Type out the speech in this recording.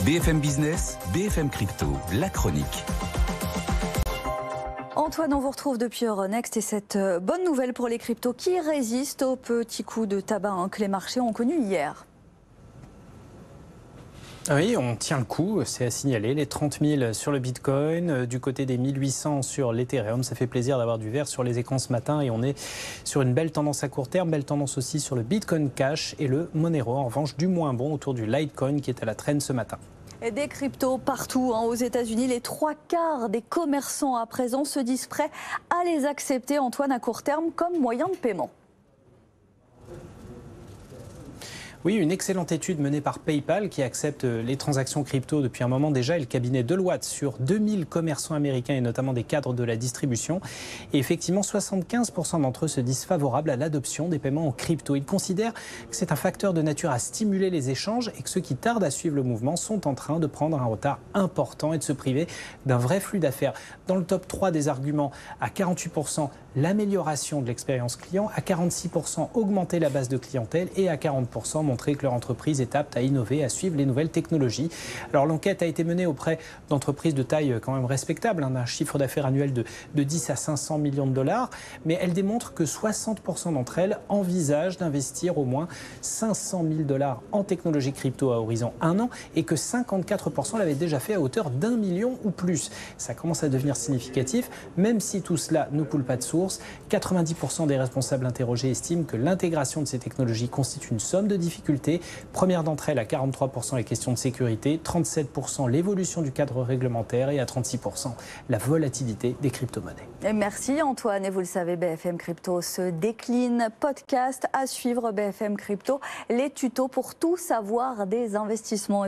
BFM Business, BFM Crypto, la chronique. Antoine, on vous retrouve depuis Euronext et cette bonne nouvelle pour les cryptos qui résistent aux petits coups de tabac que les marchés ont connus hier. Oui, on tient le coup, c'est à signaler, les 30 000 sur le Bitcoin, du côté des 1800 sur l'Ethereum. Ça fait plaisir d'avoir du vert sur les écrans ce matin et on est sur une belle tendance à court terme, belle tendance aussi sur le Bitcoin Cash et le Monero. En revanche, du moins bon autour du Litecoin qui est à la traîne ce matin. Et des cryptos partout aux États-Unis. Les 3/4 des commerçants à présent se disent prêts à les accepter, Antoine, à court terme comme moyen de paiement. Oui, une excellente étude menée par PayPal qui accepte les transactions crypto depuis un moment déjà et le cabinet Deloitte sur 2000 commerçants américains et notamment des cadres de la distribution. Et effectivement, 75% d'entre eux se disent favorables à l'adoption des paiements en crypto. Ils considèrent que c'est un facteur de nature à stimuler les échanges et que ceux qui tardent à suivre le mouvement sont en train de prendre un retard important et de se priver d'un vrai flux d'affaires. Dans le top 3 des arguments, à 48%, l'amélioration de l'expérience client, à 46%, augmenter la base de clientèle et à 40%, montrer que leur entreprise est apte à innover, à suivre les nouvelles technologies. Alors l'enquête a été menée auprès d'entreprises de taille quand même respectable, d'un chiffre d'affaires annuel de 10 à 500 millions de dollars, mais elle démontre que 60% d'entre elles envisagent d'investir au moins 500 000 dollars en technologie crypto à horizon 1 an et que 54% l'avaient déjà fait à hauteur d'1 million ou plus. Ça commence à devenir significatif, même si tout cela ne coule pas de source. 90% des responsables interrogés estiment que l'intégration de ces technologies constitue une somme de difficultés. Première d'entre elles, à 43%, les questions de sécurité, 37% l'évolution du cadre réglementaire et à 36% la volatilité des crypto-monnaies. Et merci Antoine. Et vous le savez, BFM Crypto se décline. Podcast à suivre, BFM Crypto, les tutos pour tout savoir des investissements.